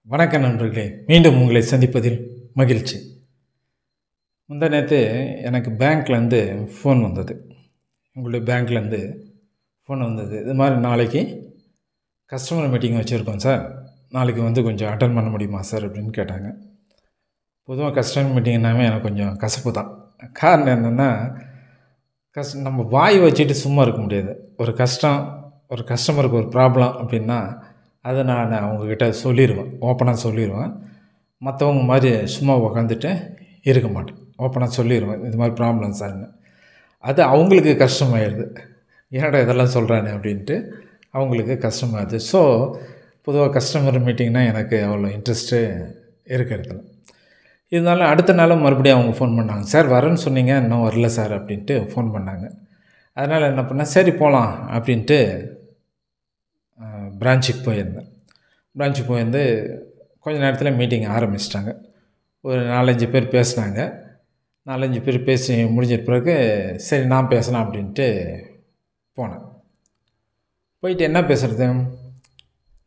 வணக்கம் நண்பர்களே, மீண்டும் உங்களை சந்திப்பதில் மகிழ்ச்சி. முந்தா நேற்று எனக்கு பேங்க்லேருந்து ஃபோன் வந்தது. உங்களுடைய பேங்க்லேருந்து ஃபோன் வந்தது. இது மாதிரி நாளைக்கு கஸ்டமர் மீட்டிங் வச்சுருக்கோம் சார், நாளைக்கு வந்து கொஞ்சம் அட்டன் பண்ண முடியுமா சார் அப்படின்னு கேட்டாங்க. பொதுவாக கஸ்டமர் மீட்டிங்னாவே எனக்கு கொஞ்சம் கசப்பு தான். காரணம் என்னென்னா, நம்ம வாய் வச்சுட்டு சும்மா இருக்க முடியாது. ஒரு கஸ்டமருக்கு ஒரு ப்ராப்ளம் அப்படின்னா அதை நான் அவங்கக்கிட்ட சொல்லிடுவேன், ஓப்பனாக சொல்லிடுவேன். மற்றவங்க மாதிரி சும்மா உக்காந்துட்டு இருக்க மாட்டேன், ஓப்பனாக சொல்லிடுவேன் இது மாதிரி ப்ராப்ளம் சார்னு. அது அவங்களுக்கு கஷ்டமாயிடுது, ஏன்டா இதெல்லாம் சொல்கிறானே அப்படின்ட்டு அவங்களுக்கு கஷ்டமாகுது. ஸோ பொதுவாக கஸ்டமர் மீட்டிங்னால் எனக்கு அவ்வளோ இன்ட்ரெஸ்ட்டு இருக்கிறதில்ல. இருந்தாலும் அடுத்த நாளும் மறுபடியும் அவங்க ஃபோன் பண்ணாங்க, சார் வரேன்னு சொன்னீங்க இன்னும் வரல சார் அப்படின்ட்டு ஃபோன் பண்ணாங்க. அதனால் என்ன பண்ணேன், சரி போகலாம் அப்படின்ட்டு பிரான்ச்சுக்கு போயிருந்து கொஞ்சம் நேரத்தில் மீட்டிங் ஆரம்பிச்சிட்டாங்க. ஒரு 4-5 பேர் பேசினாங்க. 4-5 பேர் பேசி முடிஞ்ச பிறகு சரி நான் பேசலாம் அப்படின்ட்டு போனேன். போயிட்டு என்ன பேசுகிறது,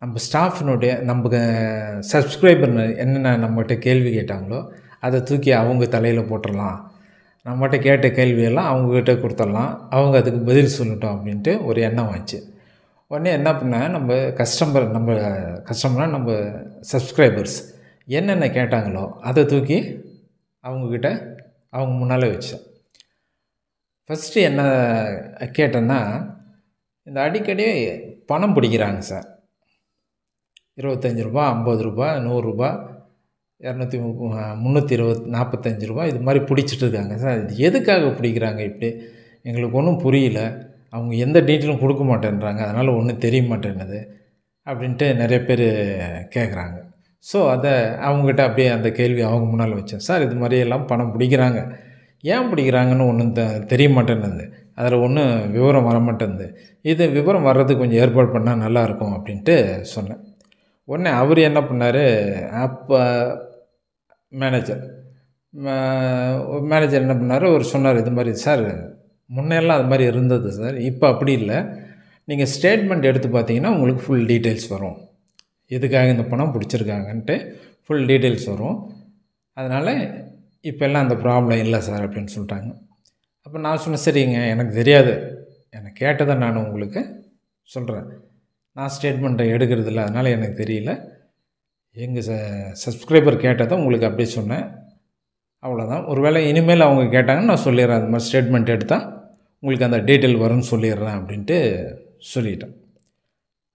நம்ம ஸ்டாஃபினுடைய நம்ம சப்ஸ்கிரைபர் என்னென்ன நம்மகிட்ட கேள்வி கேட்டாங்களோ அதை தூக்கி அவங்க தலையில் போட்டுடலாம், நம்மகிட்ட கேட்ட கேள்வியெல்லாம் அவங்கக்கிட்ட கொடுத்துடலாம், அவங்க அதுக்கு பதில் சொல்லட்டும் அப்படின்ட்டு ஒரு எண்ணம் வந்துச்சு. உடனே என்ன பண்ணேன், நம்ம கஸ்டமர்னால் நம்ம சப்ஸ்கிரைபர்ஸ் என்னென்ன கேட்டாங்களோ அதை தூக்கி அவங்க முன்னால் வச்சேன். ஃபஸ்ட்டு என்ன கேட்டேன்னா, இந்த அடிக்கடி பணம் பிடிக்கிறாங்க சார், ₹25, ₹50, ₹100, ₹345 இது மாதிரி பிடிச்சிட்டு இருக்காங்க சார். இது எதுக்காக பிடிக்கிறாங்க இப்படி, எங்களுக்கு ஒன்றும் புரியல, அவங்க எந்த டீட்டெயிலும் கொடுக்க மாட்டேன்றாங்க, அதனால் ஒன்றும் தெரிய மாட்டேன்னுது அப்படின்ட்டு நிறைய பேர் கேட்குறாங்க. ஸோ அதை அவங்ககிட்ட அப்படியே அந்த கேள்வி அவங்க முன்னால் வச்சேன். சார் இது மாதிரியெல்லாம் பணம் பிடிக்கிறாங்க, ஏன் பிடிக்கிறாங்கன்னு ஒன்றும் தெரிய மாட்டேன்னுது, அதில் ஒன்றும் விவரம் வர மாட்டேன்து, இது விவரம் வர்றதுக்கு கொஞ்சம் ஏற்பாடு பண்ணால் நல்லாயிருக்கும் அப்படின்ட்டு சொன்னேன். உடனே அவர் என்ன பண்ணார், அப்போ மேனேஜர் என்ன பண்ணார், அவர் சொன்னார், இது மாதிரி சார் முன்னெல்லாம் அது மாதிரி இருந்தது சார், இப்போ அப்படி இல்லை, நீங்கள் ஸ்டேட்மெண்ட் எடுத்து பார்த்தீங்கன்னா உங்களுக்கு ஃபுல் டீட்டெயில்ஸ் வரும், எதுக்காக இந்த பணம் பிடிச்சிருக்காங்கன்ட்டு ஃபுல் டீட்டெயில்ஸ் வரும், அதனால் இப்போல்லாம் அந்த ப்ராப்ளம் இல்லை சார் அப்படின்னு சொல்லிட்டாங்க. அப்போ நான் சொன்னேன், சரிங்க எனக்கு தெரியாது, எனக்கு கேட்டதை நான் உங்களுக்கு சொல்கிறேன், நான் ஸ்டேட்மெண்ட்டை எடுக்கிறதில்ல, அதனால் எனக்கு தெரியல, எங்கள் சப்ஸ்கிரைபர் கேட்டதை உங்களுக்கு அப்படியே சொன்னேன், அவ்வளோதான். ஒருவேளை இனிமேல் அவங்க கேட்டாங்கன்னு நான் சொல்லிடுறேன், அது மாதிரி ஸ்டேட்மெண்ட் எடுத்தால் உங்களுக்கு அந்த டீட்டெயில் வரும்னு சொல்லிடுறேன் அப்படின்ட்டு சொல்லிட்டேன்.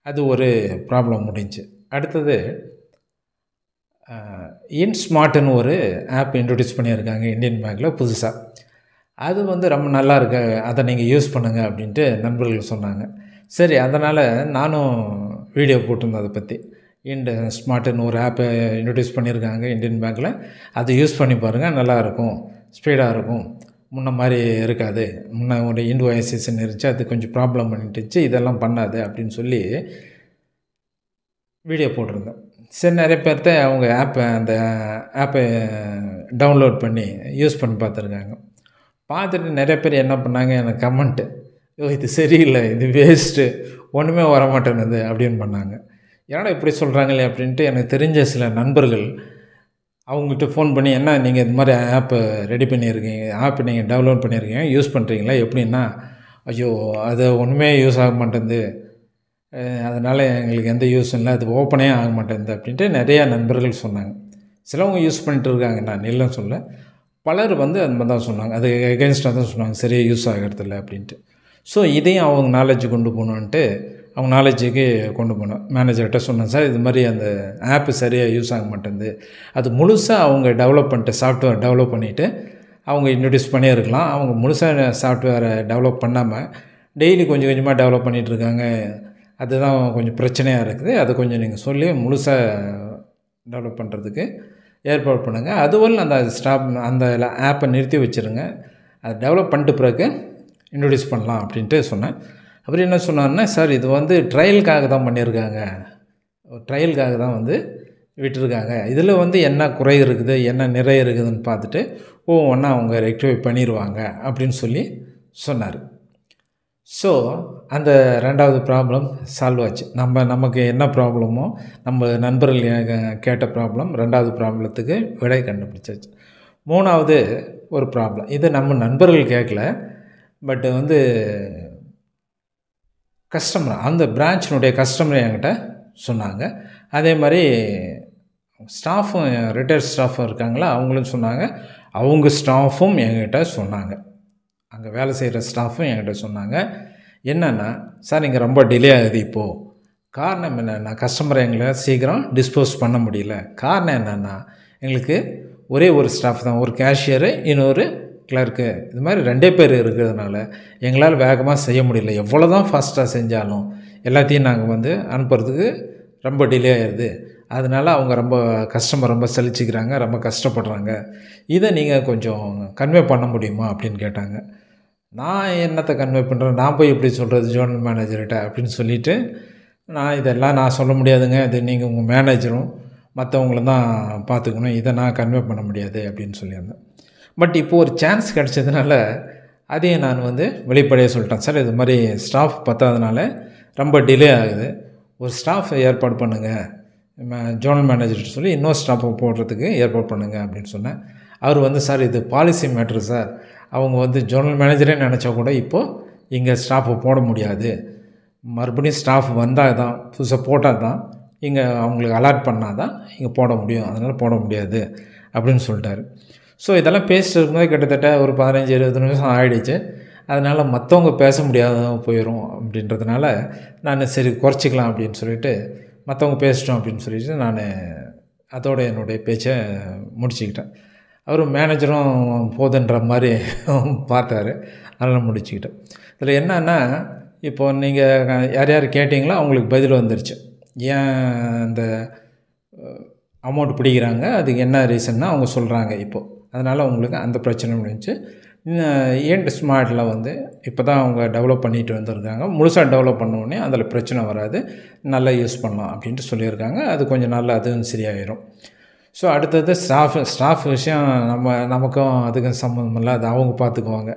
அது ஒரு ப்ராப்ளம் முடிஞ்சு. அடுத்தது இன்ஸ்மார்ட்னு ஒரு ஆப் இன்ட்ரடியூஸ் பண்ணியிருக்காங்க இந்தியன் பேங்க்கில் புதுசாக. அது வந்து ரொம்ப நல்லா இருக்கு, அதை நீங்கள் யூஸ் பண்ணுங்கள் அப்படின்ட்டு நண்பர்கள் சொன்னாங்க. சரி, அதனால் நானும் வீடியோ போட்டிருந்தேன் அதை பற்றி. ஸ்மார்ட்னு ஒரு ஆப்பை இன்ட்ரடியூஸ் பண்ணியிருக்காங்க இந்தியன் பேங்க்கில், அதை யூஸ் பண்ணி பாருங்கள், நல்லாயிருக்கும், ஸ்பீடாக இருக்கும், முன்ன மாதிரி இருக்காது, முன்ன ஒரு இன்வாய்ஸேஷன் இருந்துச்சு, அது கொஞ்சம் ப்ராப்ளம் பண்ணிட்டுச்சு, இதெல்லாம் பண்ணாது அப்படின்னு சொல்லி வீடியோ போட்டிருந்தேன். சரி, நிறைய பேர்த்த அவங்க அந்த ஆப்பை டவுன்லோட் பண்ணி யூஸ் பண்ணி பார்த்துருக்காங்க. பார்த்துட்டு நிறைய பேர் என்ன பண்ணாங்க, எனக்கு கமெண்ட்டு, இது சரியில்லை, இது வேஸ்ட்டு, ஒன்றுமே வர மாட்டேன்னுது அப்படின்னு பண்ணாங்க. ஏன்னா இப்படி சொல்கிறாங்களே அப்படின்ட்டு எனக்கு தெரிஞ்ச சில நண்பர்கள் அவங்ககிட்ட ஃபோன் பண்ணி, என்ன நீங்கள் இது மாதிரி ஆப்பை ரெடி பண்ணியிருக்கீங்க, ஆப்பை நீங்கள் டவுன்லோட் பண்ணியிருக்கீங்க, யூஸ் பண்ணுறீங்களா எப்படின்னா, ஐயோ அது ஒன்றுமே யூஸ் ஆக மாட்டேங்குது, அதனால் எங்களுக்கு எந்த யூஸும் இல்லை, அது ஓப்பனே ஆக மாட்டேங்குது அப்படின்ட்டு நிறையா நண்பர்கள் சொன்னாங்க. சிலவங்க யூஸ் பண்ணிட்டு இருக்காங்க, நான் இல்லைன்னு சொல்ல, பலர் வந்து அது மாதிரி தான் சொன்னாங்க, அது எகென்ஸ்டாக தான் சொன்னாங்க, சரியாக யூஸ் ஆகிறதில்ல அப்படின்ட்டு. ஸோ இதையும் அவங்க நாலேஜ் கொண்டு போகணுன்ட்டு அவங்க நாலேஜுக்கு கொண்டு போனோம். மேனேஜர்கிட்ட சொன்னேன், சார் இது மாதிரி அந்த ஆப்பு சரியாக யூஸ் ஆக மாட்டேங்குது, அது முழுசாக அவங்க சாஃப்ட்வேர் டெவலப் பண்ணிவிட்டு அவங்க இன்ட்ரடியூஸ் பண்ணியிருக்கலாம், அவங்க முழுசாக சாஃப்ட்வேரை டெவலப் பண்ணாமல் டெய்லி கொஞ்சம் கொஞ்சமாக டெவலப் பண்ணிகிட்ருக்காங்க, அதுதான் கொஞ்சம் பிரச்சனையாக இருக்குது, அதை கொஞ்சம் நீங்கள் சொல்லி முழுசாக டெவலப் பண்ணுறதுக்கு ஏற்பாடு பண்ணுங்கள், அதுவரை அந்த ஆப்பை நிறுத்தி வச்சுருங்க, அதை டெவலப் பண்ணிட்டு பிறகு இன்ட்ரடியூஸ் பண்ணலாம் அப்படின்ட்டு சொன்னேன். அவர் என்ன சொன்னார்னா, சார் இது வந்து ட்ரையலுக்காக தான் பண்ணியிருக்காங்க, ட்ரையலுக்காக தான் வந்து விட்டுருக்காங்க, இதில் வந்து என்ன குறை இருக்குது என்ன நிறை இருக்குதுன்னு பார்த்துட்டு ஒவ்வொன்றா அவங்க ரெக்டிஃபை பண்ணிடுவாங்க அப்படின்னு சொல்லி சொன்னார். ஸோ அந்த 2வது ப்ராப்ளம் சால்வ் ஆச்சு. நமக்கு என்ன ப்ராப்ளமோ நம்ம நண்பர்கள் கேட்ட ப்ராப்ளம் 2வது ப்ராப்ளத்துக்கு விடை கண்டுபிடிச்சாச்சு. 3வது ஒரு ப்ராப்ளம். இது நம்ம நண்பர்கள் கேட்கல. பட் வந்து கஸ்டமர் அந்த பிரான்ச்சினுடைய கஸ்டமர் என்கிட்ட சொன்னாங்க. அதே மாதிரி ஸ்டாஃபும் ரிட்டையர்ட் ஸ்டாஃபும் இருக்காங்களா, அவங்களும் சொன்னாங்க. அவங்க ஸ்டாஃபும் என்கிட்ட சொன்னாங்க. அங்கே வேலை செய்கிற ஸ்டாஃபும் என்கிட்ட சொன்னாங்க. என்னென்னா, சார் இங்கே ரொம்ப டிலே ஆகுது இப்போது. காரணம் என்னென்னா, கஸ்டமரை எங்களை சீக்கிரம் டிஸ்போஸ் பண்ண முடியல. காரணம் என்னென்னா, எங்களுக்கு ஒரே ஒரு ஸ்டாஃப் தான், ஒரு கேஷியரு, இன்னொரு கிளர்க்கு, இது மாதிரி 2 பேர் இருக்கிறதுனால எங்களால் வேகமாக செய்ய முடியல. எவ்வளோ தான் ஃபாஸ்ட்டாக செஞ்சாலும் எல்லாத்தையும் நாங்கள் வந்து அனுப்புறதுக்கு ரொம்ப டிலே ஆயிடுது. அதனால் அவங்க கஸ்டமர் ரொம்ப சலிச்சுக்கிறாங்க, ரொம்ப கஷ்டப்படுறாங்க. இதை நீங்கள் கொஞ்சம் கன்வே பண்ண முடியுமா அப்படின்னு கேட்டாங்க. நான் என்னத்தை கன்வே பண்ணுறேன், நான் போய் எப்படி சொல்கிறது ஜோனல் மேனேஜர்கிட்ட அப்படின்னு சொல்லிவிட்டு, இதெல்லாம் நான் சொல்ல முடியாதுங்க, இது நீங்கள் உங்கள் மேனேஜரும் மற்றவங்களும் தான் பார்த்துக்கணும், இதை நான் கன்வே பண்ண முடியாது அப்படின்னு சொல்லியிருந்தேன். பட் இப்போது ஒரு சான்ஸ் கிடச்சதுனால அதையும் நான் வந்து வெளிப்படையாக சொல்லிட்டேன். சார் இது மாதிரி ஸ்டாஃப் பத்தாதனால ரொம்ப டிலே ஆகுது, ஒரு ஸ்டாஃப் ஏற்பாடு பண்ணுங்கள், ஜோனல் மேனேஜர்கிட்ட சொல்லி இன்னொரு ஸ்டாஃபை போடுறதுக்கு ஏற்பாடு பண்ணுங்கள் அப்படின்னு சொன்னேன். அவர் வந்து சார் இது பாலிசி மேட்ரு சார், அவங்க வந்து ஜோனல் மேனேஜரே நினச்சா கூட இப்போது இங்கே ஸ்டாஃபை போட முடியாது, மறுபடியும் ஸ்டாஃப் வந்தால் தான், புதுசாக போட்டால் தான், இங்கே அவங்களுக்கு அலாட் பண்ணால் தான் இங்கே போட முடியும், அதனால் போட முடியாது அப்படின்னு சொல்லிட்டாரு. ஸோ இதெல்லாம் பேசிட்டு இருக்கும்போது கிட்டத்தட்ட ஒரு 15-20 நிமிஷம் ஆகிடுச்சு. அதனால் மற்றவங்க பேச முடியாத போயிடும் அப்படின்றதுனால நான் சரி குறைச்சிக்கலாம் அப்படின்னு சொல்லிவிட்டு, மற்றவங்க பேசிட்டோம் அப்படின்னு சொல்லிவிட்டு நான் அதோட என்னுடைய பேச்சை முடிச்சுக்கிட்டேன். அவர் மேனேஜரும் போதுன்ற மாதிரி பார்த்தாரு, அதெல்லாம் முடிச்சுக்கிட்டேன். இதில் என்னன்னா, இப்போது நீங்கள் யார் யார் கேட்டிங்களோ அவங்களுக்கு பதில் வந்துருச்சு. ஏன் இந்த அமௌண்ட் பிடிக்கிறாங்க, அதுக்கு என்ன ரீசன்னா அவங்க சொல்கிறாங்க இப்போது. அதனால் அவங்களுக்கு அந்த பிரச்சனை முடிஞ்சு. ஏன்ட் ஸ்மார்ட்டில் வந்து இப்போ தான் அவங்க டெவலப் பண்ணிட்டு வந்திருக்காங்க. முழுசாக டெவலப் பண்ணோடனே அதில் பிரச்சனை வராது, நல்லா யூஸ் பண்ணலாம் அப்படின்ட்டு சொல்லியிருக்காங்க. அது கொஞ்சம் நாள் அதுவும் சரியாயிடும். ஸோ அடுத்தது ஸ்டாஃப் விஷயம் நமக்கும் அதுக்கும் சம்மந்தம் இல்லை, அது அவங்க பார்த்துக்குவாங்க.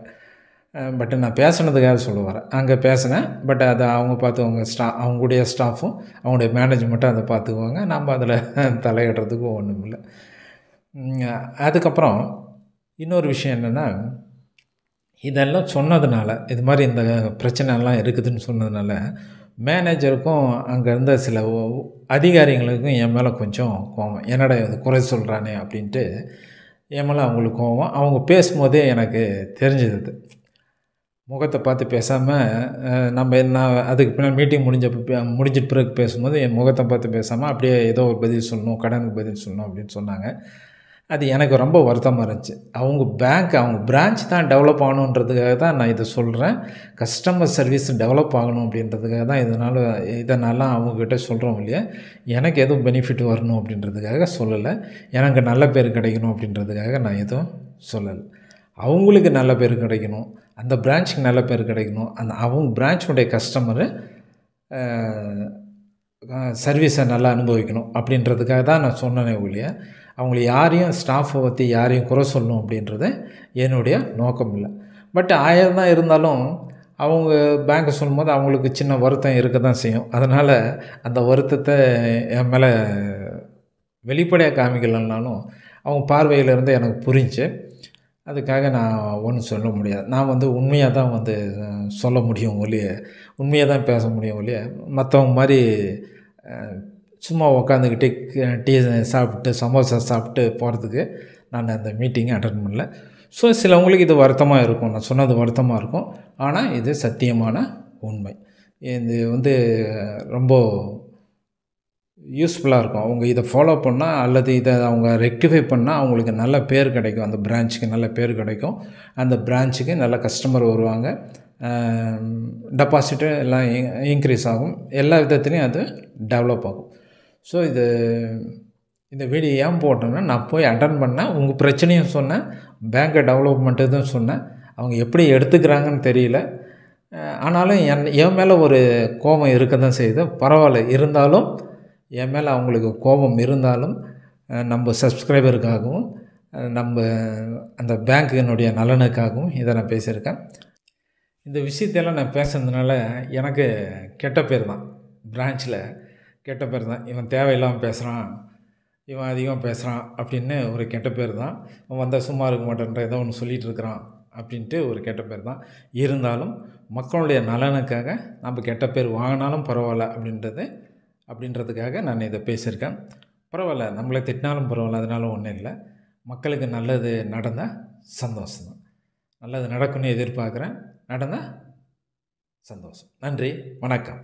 பட் நான் பேசுனதுக்காக சொல்ல வரேன். அங்கே பேசினேன், பட் அதை அவங்க பார்த்துக்குவாங்க. அவங்களுடைய ஸ்டாஃபும் அவங்களுடைய மேனேஜ்மெண்ட்டும் அதை பார்த்துக்குவாங்க. நம்ம அதில் தலையிடுறதுக்கு ஒன்றும் இல்லை. அதுக்கப்புறம் இன்னொரு விஷயம் என்னென்னா, இதெல்லாம் சொன்னதுனால, இது மாதிரி இந்த பிரச்சனைலாம் இருக்குதுன்னு சொன்னதுனால மேனேஜருக்கும் அங்கே இருந்த சில அதிகாரிகளுக்கும் என் மேலே கொஞ்சம் கோவம். என்னடா இது குறை சொல்கிறானே அப்படின்ட்டு என் மேலே அவங்களுக்கு கோவம். அவங்க பேசும்போதே எனக்கு தெரிஞ்சது, முகத்தை பார்த்து பேசாமல் நான் அதுக்கு பின்னாடி மீட்டிங் முடிஞ்ச பிறகு பேசும்போது என் முகத்தை பார்த்து பேசாமல் அப்படியே ஏதோ ஒரு பதில் சொல்லணும், கடனுக்கு பதில் சொல்லணும் அப்படின்னு சொன்னாங்க. அது எனக்கு ரொம்ப வருத்தமாக இருந்துச்சு. அவங்க பிரான்ச் தான் டெவலப் ஆகணுன்றதுக்காக தான் நான் இதை சொல்கிறேன். கஸ்டமர் சர்வீஸ் டெவலப் ஆகணும் அப்படின்றதுக்காக தான் இதனால அவங்கக்கிட்ட சொல்கிறோம் இல்லையா. எனக்கு எதுவும் பெனிஃபிட் வரணும் அப்படின்றதுக்காக சொல்லலை, எனக்கு நல்ல பேர் கிடைக்கணும் அப்படின்றதுக்காக நான் எதுவும் சொல்லலை. அவங்களுக்கு நல்ல பேர் கிடைக்கணும், அந்த பிரான்ச்சுக்கு நல்ல பேர் கிடைக்கணும், அவங்க பிரான்ச்சுடைய கஸ்டமரு சர்வீஸை நல்லா அனுபவிக்கணும் அப்படின்றதுக்காக தான் நான் சொன்னேனே ஒழிய, அவங்கள ஸ்டாஃபை பற்றி யாரையும் குறை சொல்லணும் அப்படின்றது என்னுடைய நோக்கம் இல்லை. பட் 1000 தான் இருந்தாலும் அவங்க பேங்க்கை சொல்லும்போது அவங்களுக்கு சின்ன வருத்தம் இருக்க தான் செய்யும். அதனால் அந்த வருத்தத்தை என் மேலே வெளிப்படையாக காமிக்கலைன்னாலும் அவங்க பார்வையிலேருந்து எனக்கு புரிஞ்சு. அதுக்காக நான் ஒன்றும் சொல்ல முடியாது. நான் வந்து உண்மையாக தான் சொல்ல முடியும் ஒழிய, உண்மையாக தான் பேச முடியும் ஒழிய, மற்றவங்க மாதிரி சும்மா உக்காந்துக்கிட்டு டீ சாப்பிட்டு சமோசா சாப்பிட்டு போகிறதுக்கு நான் அந்த மீட்டிங்கை அட்டெண்ட் பண்ணல. ஸோ சிலவங்களுக்கு இது வருத்தமாக இருக்கும், நான் சொன்னது வருத்தமாக இருக்கும். ஆனால் இது சத்தியமான உண்மை. இது ரொம்ப யூஸ்ஃபுல்லாக இருக்கும். அவங்க இதை ஃபாலோ பண்ணால் அல்லது இதை அவங்க ரெக்டிஃபை பண்ணால் அவங்களுக்கு நல்ல பேர் கிடைக்கும், அந்த பிரான்ச்சுக்கு நல்ல பேர் கிடைக்கும், அந்த பிரான்ச்சுக்கு நல்ல கஸ்டமர் வருவாங்க, டெபாசிட்டு எல்லாம் இன்க்ரீஸ் ஆகும், எல்லா விதத்துலேயும் அது டெவலப் ஆகும். ஸோ இந்த வீடியோ ஏன் போட்டேன்னா, நான் போய் அட்டன் பண்ணேன், உங்கள் பிரச்சனையும் சொன்னேன், பேங்கை டெவலப்மெண்ட்டு தான் சொன்னேன். அவங்க எப்படி எடுத்துக்கிறாங்கன்னு தெரியல. ஆனாலும் என் மேலே ஒரு கோபம் இருக்க தான் செய்யுது. பரவாயில்ல, இருந்தாலும் என் மேலே அவங்களுக்கு கோபம் இருந்தாலும் நம்ம சப்ஸ்கிரைபருக்காகவும் நம்ம அந்த பேங்க்கினுடைய நலனுக்காகவும் இதை நான் பேசியிருக்கேன். இந்த விஷயத்தையெல்லாம் நான் பேசுனதுனால எனக்கு கெட்ட பேர் தான். பிரான்ச்சில் கெட்ட பேர் தான். இவன் தேவையில்லாமல் பேசுகிறான், இவன் அதிகமாக பேசுகிறான் அப்படின்னு ஒரு கெட்ட பேர் தான். அவன் வந்தால் சும்மா இருக்க மாட்டேன்ற ஏதோ ஒன்று சொல்லிகிட்டு இருக்கிறான் அப்படின்ட்டு ஒரு கெட்ட பேர் தான். இருந்தாலும் மக்களுடைய நலனுக்காக நம்ம கெட்ட பேர் வாங்கினாலும் பரவாயில்ல அப்படின்றதுக்காக நான் இதை பேசியிருக்கேன். பரவாயில்ல, நம்மளை திட்டினாலும் பரவாயில்ல, அதனால ஒன்றும் இல்லை. மக்களுக்கு நல்லது நடந்தால் சந்தோஷம் தான். நல்லது நடக்கும்னு எதிர்பார்க்குறேன். நடந்தால் சந்தோஷம். நன்றி, வணக்கம்.